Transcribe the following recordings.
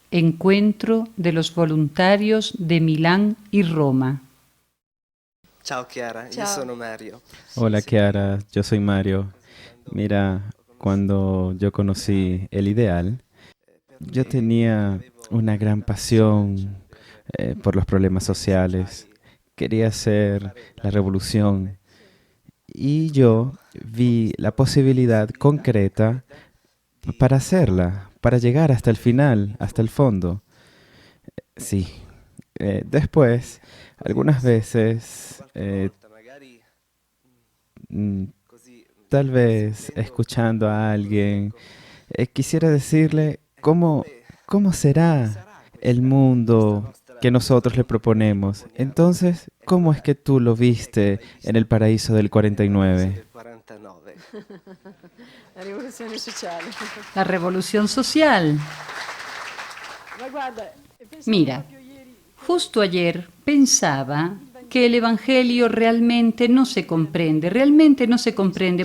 Encuentro de los voluntarios de Milán y Roma. Ciao Chiara, io sono Mario. Hola Kiara, yo soy Mario. Mira, cuando yo conocí el ideal, yo tenía una gran pasión por los problemas sociales. Quería hacer la revolución y yo vi la posibilidad concreta para hacerla, para llegar hasta el final, hasta el fondo. Sí. Después, algunas veces, mm, tal vez escuchando a alguien, quisiera decirle cómo será el mundo que nosotros le proponemos. Entonces, ¿cómo es que tú lo viste en el paraíso del 49? La rivoluzione sociale. La revolución social. Mira, justo ayer pensaba que el Evangelio realmente no se comprende,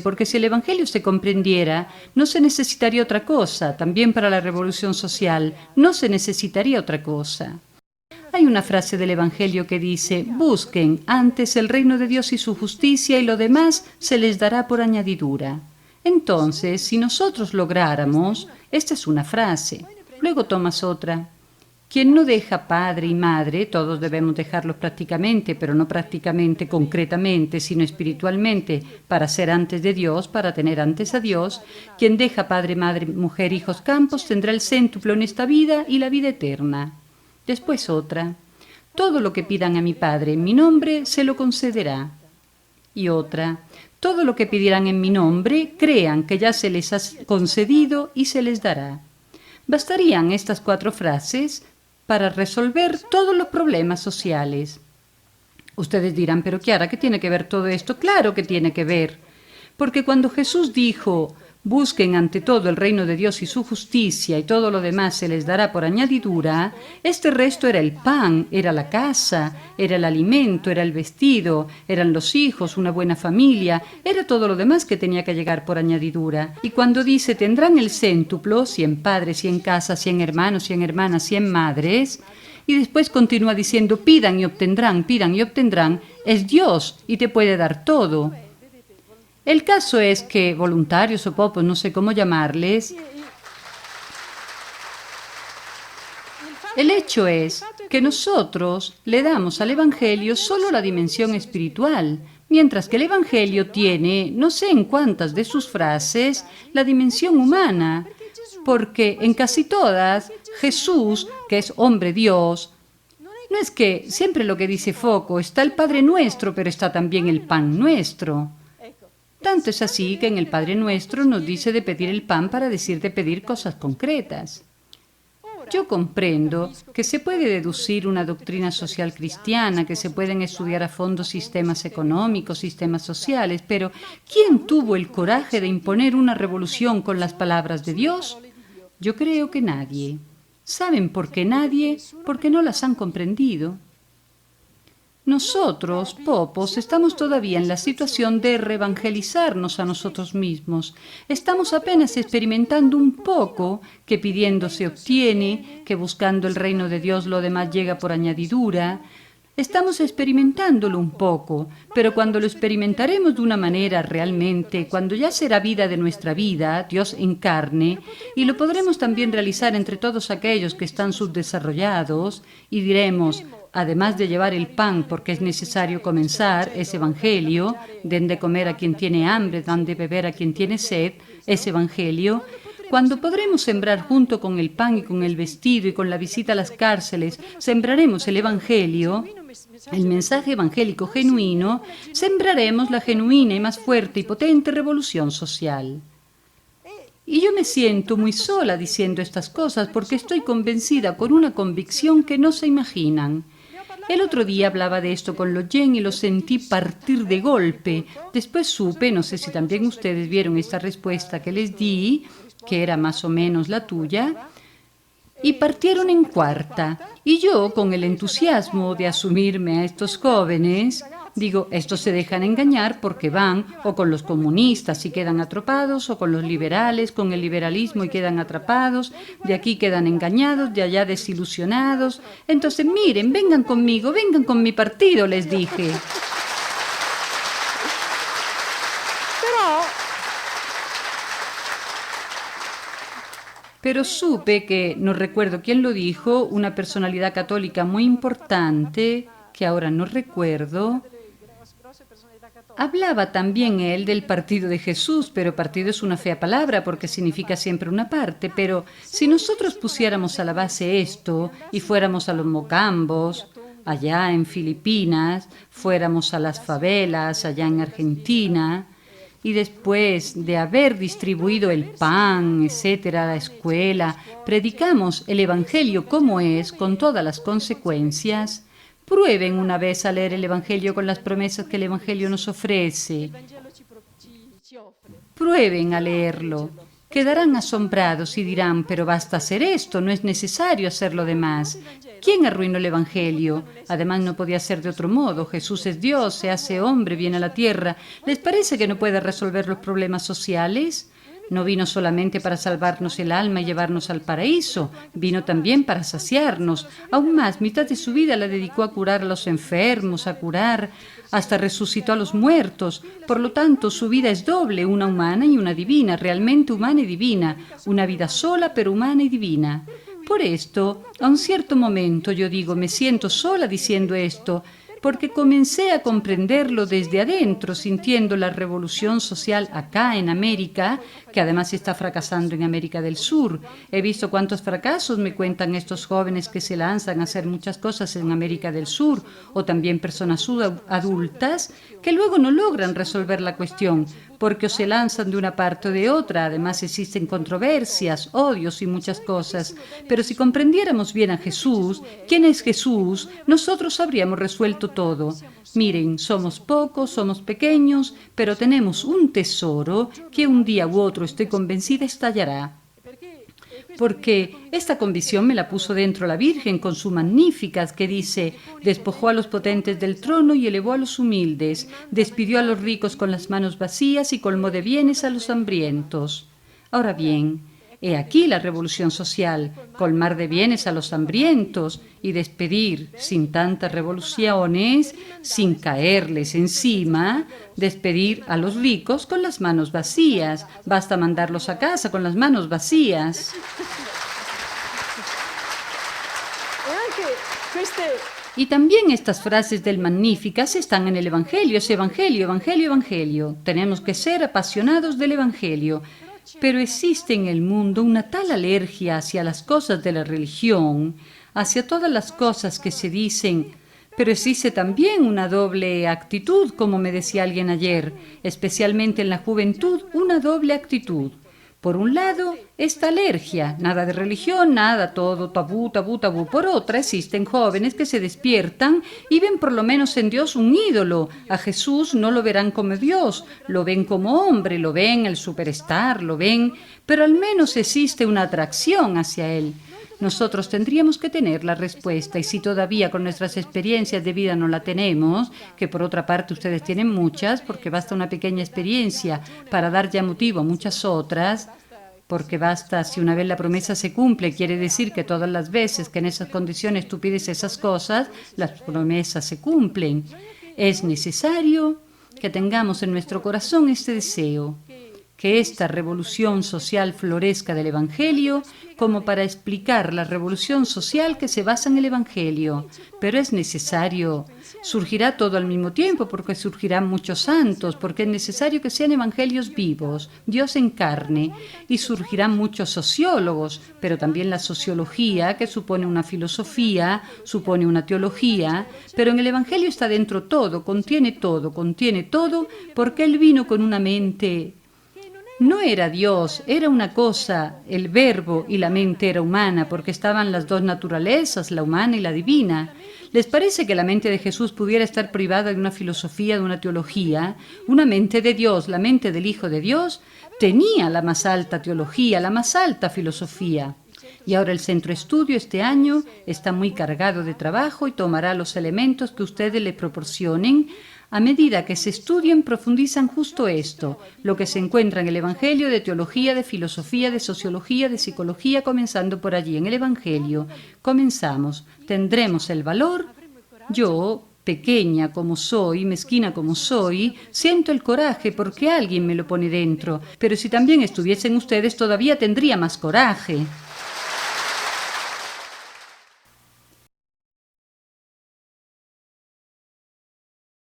porque si el Evangelio se comprendiera, no se necesitaría otra cosa, también para la revolución social, no se necesitaría otra cosa. Hay una frase del Evangelio que dice: busquen antes el reino de Dios y su justicia y lo demás se les dará por añadidura. Entonces, si nosotros lográramos, esta es una frase, luego tomas otra. Quien no deja padre y madre, todos debemos dejarlos prácticamente, pero no prácticamente concretamente, sino espiritualmente, para ser antes de Dios, para tener antes a Dios. Quien deja padre, madre, mujer, hijos, campos, tendrá el céntuplo en esta vida y la vida eterna. Después otra. Todo lo que pidan a mi Padre en mi nombre, se lo concederá. Y otra. Todo lo que pidieran en mi nombre, crean que ya se les ha concedido y se les dará. Bastarían estas 4 frases para resolver todos los problemas sociales. Ustedes dirán, pero Chiara, ¿qué tiene que ver todo esto? Claro que tiene que ver, porque cuando Jesús dijo: busquen ante todo el reino de Dios y su justicia y todo lo demás se les dará por añadidura, este resto era el pan, era la casa, era el alimento, era el vestido, eran los hijos, una buena familia, era todo lo demás que tenía que llegar por añadidura. Y cuando dice tendrán el céntuplo, 100 padres, 100 casas, 100 hermanos, 100 hermanas, 100 madres, y después continúa diciendo pidan y obtendrán, es Dios y te puede dar todo. El caso es que voluntarios o popos, no sé cómo llamarles, el hecho es que nosotros le damos al Evangelio solo la dimensión espiritual, mientras que el Evangelio tiene, no sé en cuántas de sus frases, la dimensión humana, porque en casi todas, Jesús, que es hombre Dios, no es que siempre lo que dice Foco, está el Padre Nuestro, pero está también el pan nuestro. Tanto es así que en el Padre Nuestro nos dice de pedir el pan para decir de pedir cosas concretas. Yo comprendo que se puede deducir una doctrina social cristiana, que se pueden estudiar a fondo sistemas económicos, sistemas sociales, pero ¿quién tuvo el coraje de imponer una revolución con las palabras de Dios? Yo creo que nadie. ¿Saben por qué nadie? Porque no las han comprendido. Nosotros, popos, estamos todavía en la situación de reevangelizarnos a nosotros mismos. Estamos apenas experimentando un poco, que pidiendo se obtiene, que buscando el reino de Dios lo demás llega por añadidura. Estamos experimentándolo un poco, pero cuando lo experimentaremos de una manera realmente, cuando ya será vida de nuestra vida, Dios en carne, y lo podremos también realizar entre todos aquellos que están subdesarrollados, y diremos: además de llevar el pan, porque es necesario comenzar, es Evangelio, den de comer a quien tiene hambre, dan de beber a quien tiene sed, es Evangelio. Cuando podremos sembrar junto con el pan y con el vestido y con la visita a las cárceles, sembraremos el Evangelio, el mensaje evangélico genuino, sembraremos la genuina y más fuerte y potente revolución social. Y yo me siento muy sola diciendo estas cosas porque estoy convencida con una convicción que no se imaginan. El otro día hablaba de esto con Loyen y lo sentí partir de golpe. Después supe, no sé si también ustedes vieron esta respuesta que les di, que era más o menos la tuya, y partieron en cuarta. Y yo, con el entusiasmo de asumirme a estos jóvenes, Digo, estos se dejan engañar porque van o con los comunistas y quedan atrapados, o con los liberales, con el liberalismo y quedan atrapados, de aquí quedan engañados, de allá desilusionados. Entonces, miren, vengan conmigo, vengan con mi partido, les dije. Pero supe que, no recuerdo quién lo dijo, una personalidad católica muy importante, que ahora no recuerdo, hablaba también él del partido de Jesús, pero partido es una fea palabra porque significa siempre una parte, pero si nosotros pusiéramos a la base esto y fuéramos a los mocambos, allá en Filipinas, fuéramos a las favelas, allá en Argentina, y después de haber distribuido el pan, etcétera, a la escuela, predicamos el Evangelio como es, con todas las consecuencias. Prueben una vez a leer el Evangelio con las promesas que el Evangelio nos ofrece. Prueben a leerlo. Quedarán asombrados y dirán, pero basta hacer esto, no es necesario hacer lo demás. ¿Quién arruinó el Evangelio? Además no podía ser de otro modo. Jesús es Dios, se hace hombre, viene a la tierra. ¿Les parece que no puede resolver los problemas sociales? No vino solamente para salvarnos el alma y llevarnos al paraíso, vino también para saciarnos. Aún más, mitad de su vida la dedicó a curar a los enfermos, a curar, hasta resucitó a los muertos. Por lo tanto, su vida es doble, una humana y una divina, realmente humana y divina, una vida sola pero humana y divina. Por esto, a un cierto momento yo digo, me siento sola diciendo esto, porque comencé a comprenderlo desde adentro, sintiendo la revolución social acá en América, que además está fracasando en América del Sur. He visto cuántos fracasos me cuentan estos jóvenes que se lanzan a hacer muchas cosas en América del Sur, o también personas adultas que luego no logran resolver la cuestión, porque o se lanzan de una parte o de otra. Además existen controversias, odios y muchas cosas. Pero si comprendiéramos bien a Jesús, quién es Jesús, nosotros habríamos resuelto todo. Miren, somos pocos, somos pequeños, pero tenemos un tesoro que un día u otro, estoy convencida, estallará. Porque esta convicción me la puso dentro la Virgen con su Magnificat, que dice, despojó a los potentes del trono y elevó a los humildes, despidió a los ricos con las manos vacías y colmó de bienes a los hambrientos. Ahora bien, he aquí la revolución social, colmar de bienes a los hambrientos y despedir sin tantas revoluciones, sin caerles encima, despedir a los ricos con las manos vacías. Basta mandarlos a casa con las manos vacías. Y también estas frases del Magnificat están en el Evangelio. Es Evangelio, Evangelio, Evangelio. Tenemos que ser apasionados del Evangelio. Pero existe en el mundo una tal alergia hacia las cosas de la religión, hacia todas las cosas que se dicen, pero existe también una doble actitud, como me decía alguien ayer, especialmente en la juventud, una doble actitud. Por un lado, esta alergia, nada de religión, nada, todo tabú, tabú, tabú. Por otra, existen jóvenes que se despiertan y ven por lo menos en Dios un ídolo. A Jesús no lo verán como Dios, lo ven como hombre, lo ven el superstar, lo ven, pero al menos existe una atracción hacia él. Nosotros tendríamos que tener la respuesta, y si todavía con nuestras experiencias de vida no la tenemos, que por otra parte ustedes tienen muchas, porque basta una pequeña experiencia para dar ya motivo a muchas otras, porque basta, si una vez la promesa se cumple, quiere decir que todas las veces que en esas condiciones tú pides esas cosas, las promesas se cumplen. Es necesario que tengamos en nuestro corazón este deseo, que esta revolución social florezca del Evangelio, como para explicar la revolución social que se basa en el Evangelio. Pero es necesario, surgirá todo al mismo tiempo, porque surgirán muchos santos, porque es necesario que sean evangelios vivos, Dios en carne, y surgirán muchos sociólogos, pero también la sociología, que supone una filosofía, supone una teología, pero en el Evangelio está dentro todo, contiene todo, porque Él vino con una mente. No era Dios, era una cosa, el verbo, y la mente era humana, porque estaban las dos naturalezas, la humana y la divina. ¿Les parece que la mente de Jesús pudiera estar privada de una filosofía, de una teología? Una mente de Dios, la mente del Hijo de Dios, tenía la más alta teología, la más alta filosofía. Y ahora el Centro Estudio este año está muy cargado de trabajo y tomará los elementos que ustedes le proporcionen A medida que se estudian, profundizan justo esto, lo que se encuentra en el Evangelio de teología, de filosofía, de sociología, de psicología, comenzando por allí. En el Evangelio comenzamos, tendremos el valor. Yo, pequeña como soy, mezquina como soy, siento el coraje porque alguien me lo pone dentro, pero si también estuviesen ustedes todavía tendría más coraje.